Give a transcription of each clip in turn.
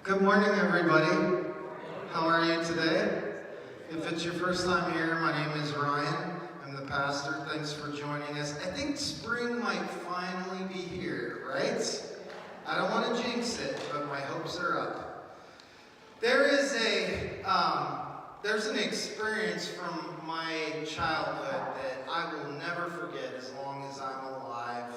Good morning, everybody. How are you today? If it's your first time here, my name is Ryan. I'm the pastor. Thanks for joining us. I think spring might finally be here, right? I don't want to jinx it, but my hopes are up. There's an experience from my childhood that I will never forget as long as I'm alive.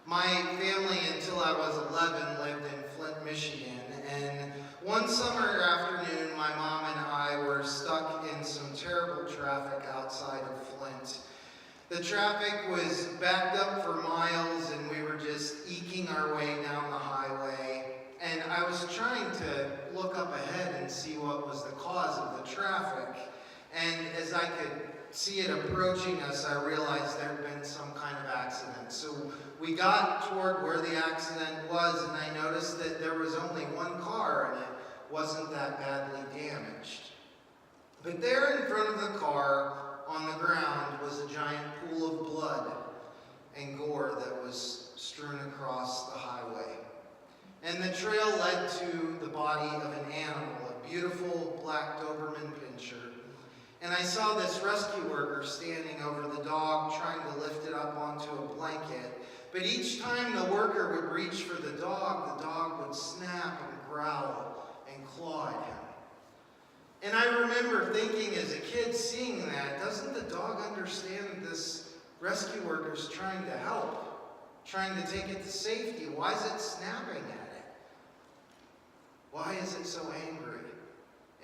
My family, until I was 11, lived in Flint, Michigan, and one summer afternoon, my mom and I were stuck in some terrible traffic outside of Flint. The traffic was backed up for miles, and we were just eking our way down the highway. And I was trying to look up ahead and see what was the cause of the traffic. And as I could see it approaching us, I realized there had been some kind of accident. So we got toward where the accident was, and I noticed that there was only one car, and it wasn't that badly damaged. But there in front of the car, on the ground, was a giant pool of blood and gore that was strewn across the highway. And the trail led to the body of an animal, a beautiful black Doberman pinscher. And I saw this rescue worker standing over the dog, trying to lift it up onto a blanket. But each time the worker would reach for the dog would snap and growl and claw at him. And I remember thinking as a kid, seeing that, doesn't the dog understand this rescue worker's trying to help, trying to take it to safety? Why is it snapping at it? Why is it so angry?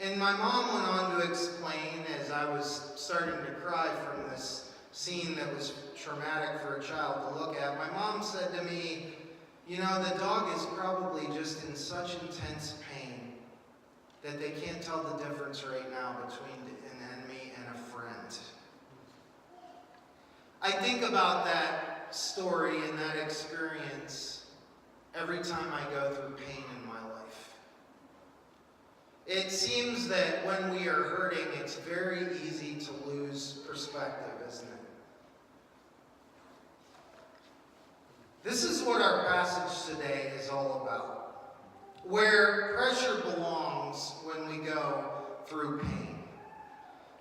And my mom went on to explain, as I was starting to cry from this scene that was traumatic for a child to look at, my mom said to me, you know, the dog is probably just in such intense pain that they can't tell the difference right now between an enemy and a friend. I think about that story and that experience every time I go through pain in my life. It seems that when we are hurting, it's very easy to lose perspective, isn't it? This is what our passage today is all about. Where pressure belongs when we go through pain.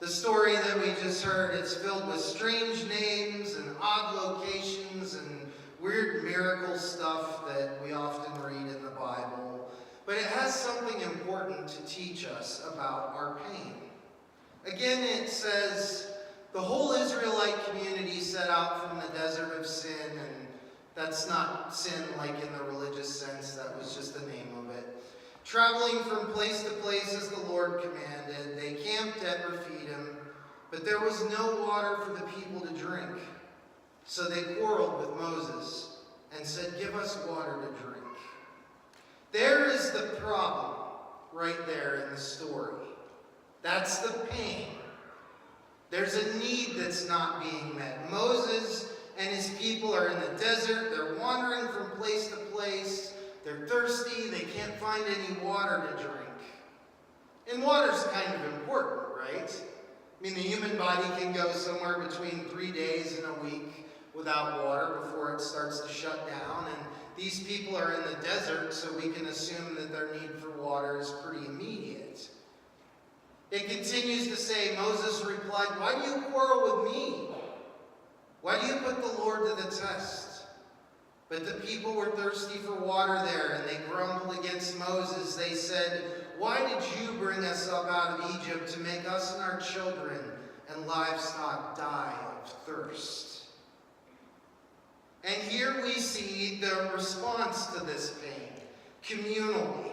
The story that we just heard is filled with strange names and odd locations and weird miracle stuff that we often read in the Bible. But it has something important to teach us about our pain. Again, it says, the whole Israelite community set out from the desert of Sin, and that's not sin like in the religious sense, that was just the name of it. Traveling from place to place as the Lord commanded, they camped at Rephidim, but there was no water for the people to drink. So they quarreled with Moses and said, give us water to drink. There is the problem right there in the story. That's the pain. There's a need that's not being met. Moses and his people are in the desert. They're wandering from place to place. They're thirsty. They can't find any water to drink. And water's kind of important, right? I mean, the human body can go somewhere between 3 days and a week without water before it starts to shut down. And these people are in the desert, so we can assume that their need for water is pretty immediate. It continues to say, Moses replied, why do you quarrel with me? Why do you put the Lord to the test? But the people were thirsty for water there, and they grumbled against Moses. They said, why did you bring us up out of Egypt to make us and our children and livestock die of thirst? And here we see the response to this pain, communally.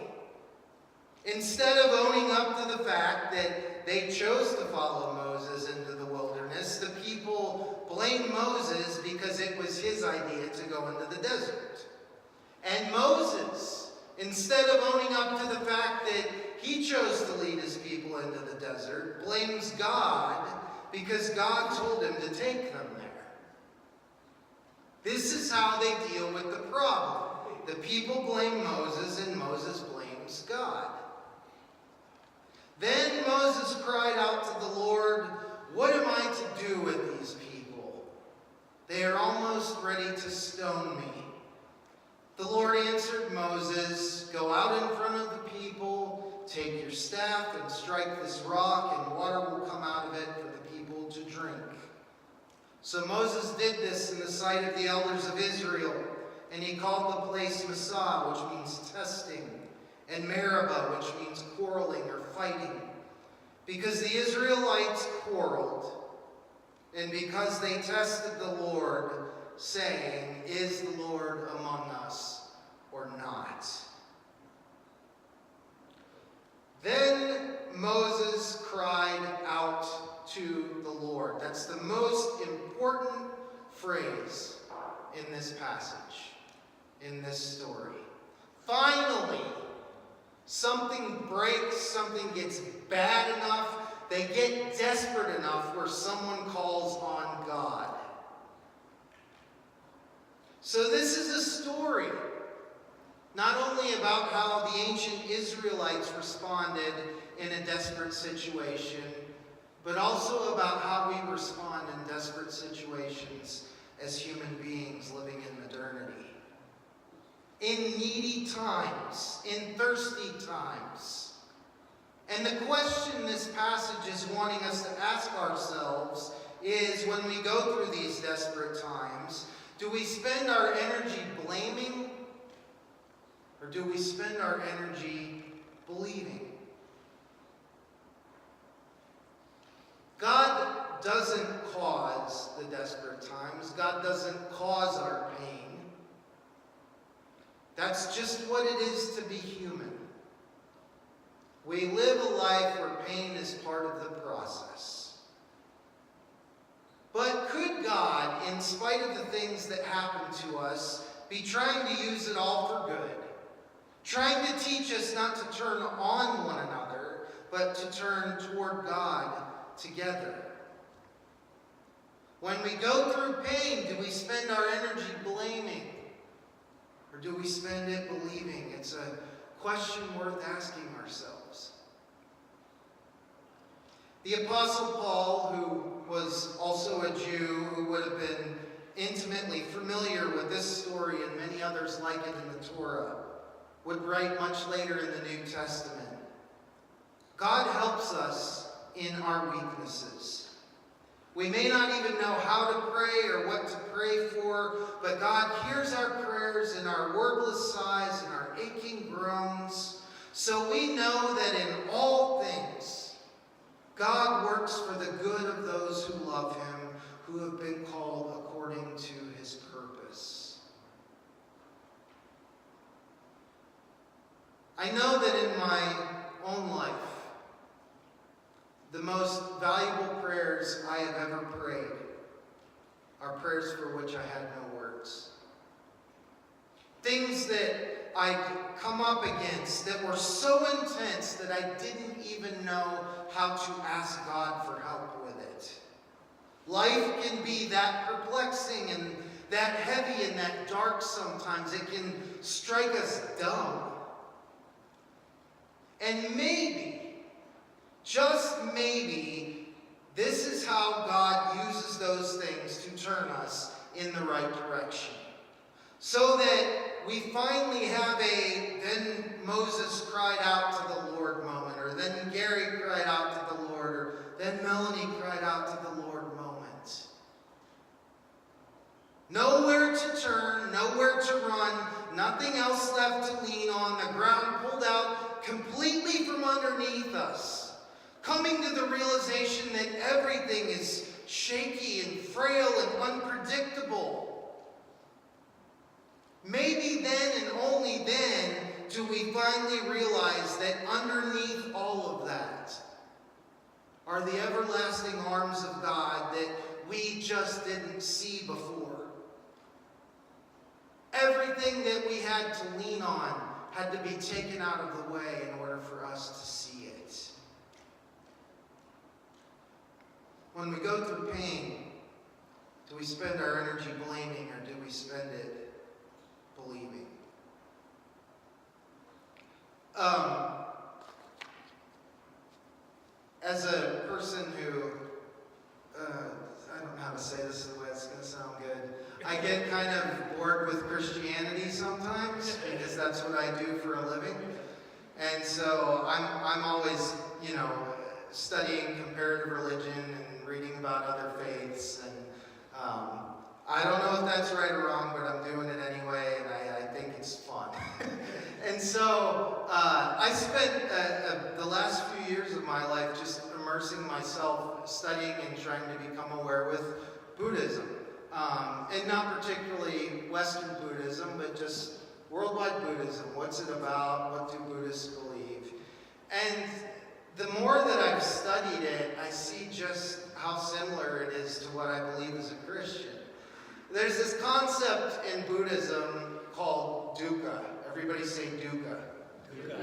Instead of owning up to the fact that they chose to follow Moses into the wilderness, the people blamed Moses because it was his idea to go into the desert. And Moses, instead of owning up to the fact that he chose to lead his people into the desert, blames God because God told him to take them there. This is how they deal with the problem. The people blame Moses, and Moses blames God. Then Moses cried out to the Lord, what am I to do with these people? They are almost ready to stone me. The Lord answered Moses, go out in front of the people take your staff and strike this rock, and water will come out of it for the people to drink. So Moses did this in the sight of the elders of Israel, and he called the place Massah, which means testing, and Meribah, which means quarreling or fighting, because the Israelites quarreled, and because they tested the Lord, saying, "Is the Lord among us or not?" Then Moses cried out to the Lord. That's the most important phrase in this passage, in this story. Finally, something breaks, something gets bad enough, they get desperate enough where someone calls on God. So this is a story not only about how the ancient Israelites responded in a desperate situation, but also about how we respond in desperate situations as human beings living in modernity. In needy times, in thirsty times. And the question this passage is wanting us to ask ourselves is, when we go through these desperate times, do we spend our energy blaming, or do we spend our energy believing? God doesn't cause the desperate times. God doesn't cause our pain. That's just what it is to be human. We live a life where pain is part of the process. But could God, in spite of the things that happen to us, be trying to use it all for good? Trying to teach us not to turn on one another, but to turn toward God together. When we go through pain, do we spend our energy blaming? Or do we spend it believing? It's a question worth asking ourselves. The Apostle Paul, who was also a Jew, who would have been intimately familiar with this story and many others like it in the Torah, would write much later in the New Testament. God helps us in our weaknesses. We may not even know how to pray or what to pray for, but God hears our prayers in our wordless sighs and our aching groans. So we know that in all things, God works for the good of those who love him, who have been called according to his purpose. I know that in my own life, the most valuable prayers I have ever prayed are prayers for which I had no words. Things that I'd come up against that were so intense that I didn't even know how to ask God for help with it. Life can be that perplexing and that heavy and that dark sometimes. It can strike us dumb. And maybe, just maybe, this is how God uses those things to turn us in the right direction. So that we finally have a then Moses cried out to the Lord moment, or then Gary cried out to the Lord, or then Melanie cried out to the Lord moment. Nowhere to turn, nowhere to run, nothing else left to lean on, the ground pulled out completely from underneath us. Coming to the realization that everything is shaky and frail and unpredictable. Maybe then and only then do we finally realize that underneath all of that are the everlasting arms of God that we just didn't see before. Everything that we had to lean on had to be taken out of the way in order for us to see it. When we go through pain, do we spend our energy blaming, or do we spend it believing? As a person who, I don't know how to say this the way it's going to sound good, I get kind of bored with Christianity sometimes, because that's what I do for a living. And so I'm always, studying comparative religion and reading about other faiths, and I don't know if that's right or wrong, but I'm doing it anyway, and I think it's fun. And so I spent the last few years of my life just immersing myself, studying and trying to become aware with Buddhism. And not particularly Western Buddhism, but just worldwide Buddhism. What's it about? What do Buddhists believe? And the more that I've studied it, I see just how similar it is to what I believe as a Christian. There's this concept in Buddhism called dukkha. Everybody say dukkha. Dukkha.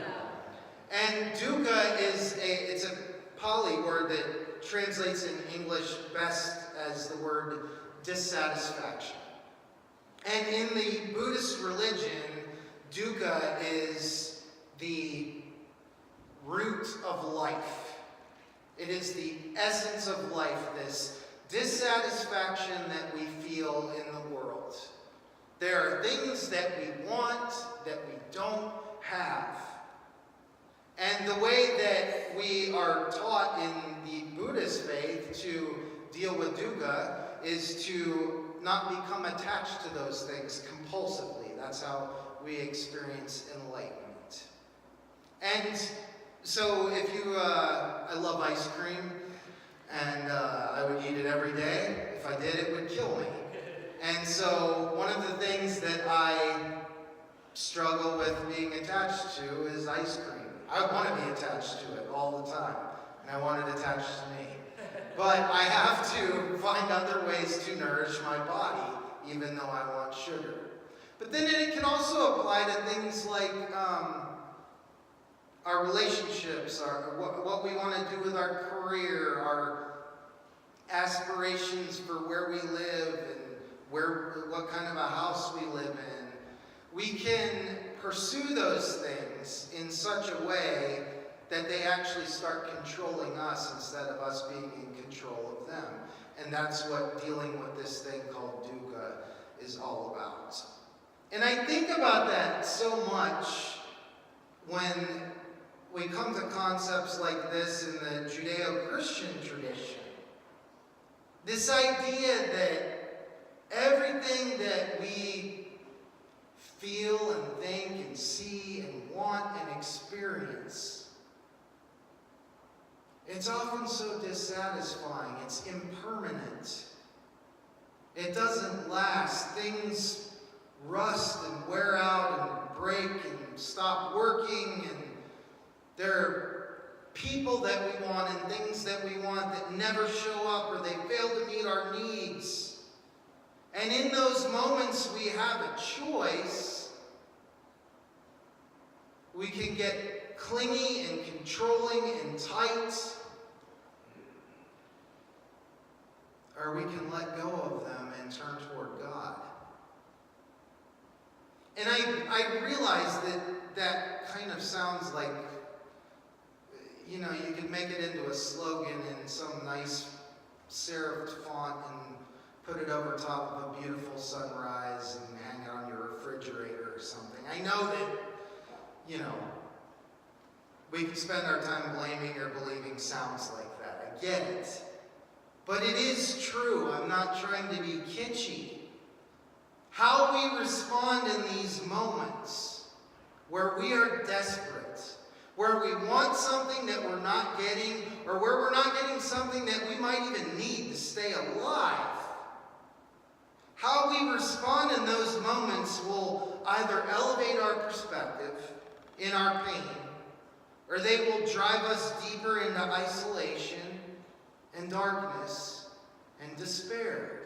And dukkha it's a Pali word that translates in English best as the word dissatisfaction. And in the Buddhist religion, dukkha is the root of life. It is the essence of life, this dissatisfaction that we feel in the world. There are things that we want that we don't have. And the way that we are taught in the Buddhist faith to deal with dukkha is to not become attached to those things compulsively. That's how we experience enlightenment. And so if you, I love ice cream, and I would eat it every day. If I did, it would kill me. And so one of the things that I struggle with being attached to is ice cream. I want to be attached to it all the time, and I want it attached to me. But I have to find other ways to nourish my body, even though I want sugar. But then it can also apply to things like our relationships, what we want to do with our career, our aspirations for where we live, and what kind of a house we live in. We can pursue those things in such a way that they actually start controlling us instead of us being in control of them. And that's what dealing with this thing called dukkha is all about. And I think about that so much when we come to concepts like this in the Judeo-Christian tradition. This idea that everything that we feel and think and see and want and experience, it's often so dissatisfying. It's impermanent. It doesn't last. Things rust and wear out and break and stop working, and there are people that we want and things that we want that never show up, or they fail to meet our needs. And in those moments we have a choice. We can get clingy and controlling and tight, or we can let go of them and turn toward God. And I realize that kind of sounds like, you could make it into a slogan in some nice serifed font and put it over top of a beautiful sunrise and hang it on your refrigerator or something. I know that, we could spend our time blaming or believing sounds like that. I get it. But it is true. I'm not trying to be kitschy. How we respond in these moments where we are desperate, where we want something that we're not getting, or where we're not getting something that we might even need to stay alive. How we respond in those moments will either elevate our perspective in our pain, or they will drive us deeper into isolation and darkness and despair.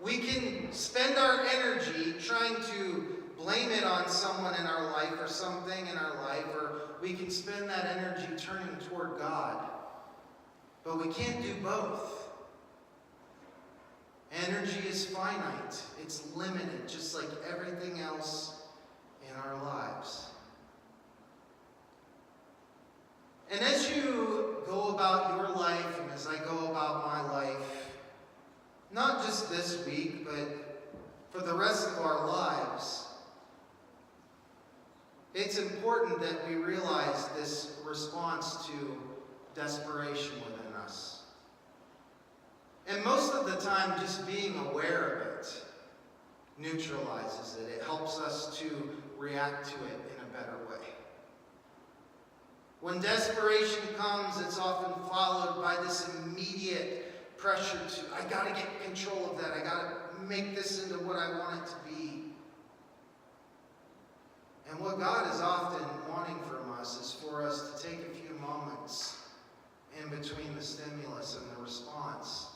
We can spend our energy trying to blame it on someone in our life or something in our life, or we can spend that energy turning toward God. But we can't do both. Energy is finite. It's limited, just like everything else in our lives. And as you go about your life, and as I go about my life, not just this week, but for the rest of our lives, It's important that we realize this response to desperation within us. And most of the time, just being aware of it neutralizes it. It helps us to react to it in a better way. When desperation comes, it's often followed by this immediate pressure to, I got to get control of that. I got to make this into what I want it to be. And what God is often wanting from us is for us to take a few moments in between the stimulus and the response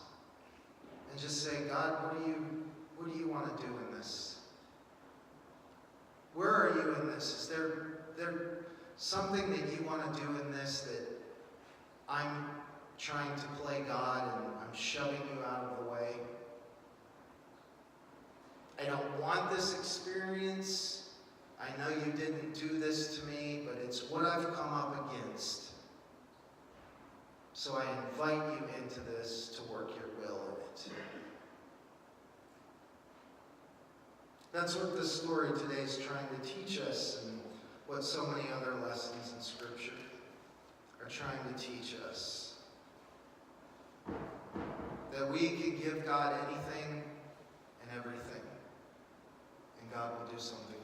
and just say, God, what do you want to do in this? Where are you in this? Is there something that you want to do in this that I'm trying to play God and I'm shoving you out of the way? I don't want this experience. I know you didn't do this to me, but it's what I've come up against. So I invite you into this to work your will in it. That's what this story today is trying to teach us, and what so many other lessons in Scripture are trying to teach us. That we can give God anything and everything, and God will do something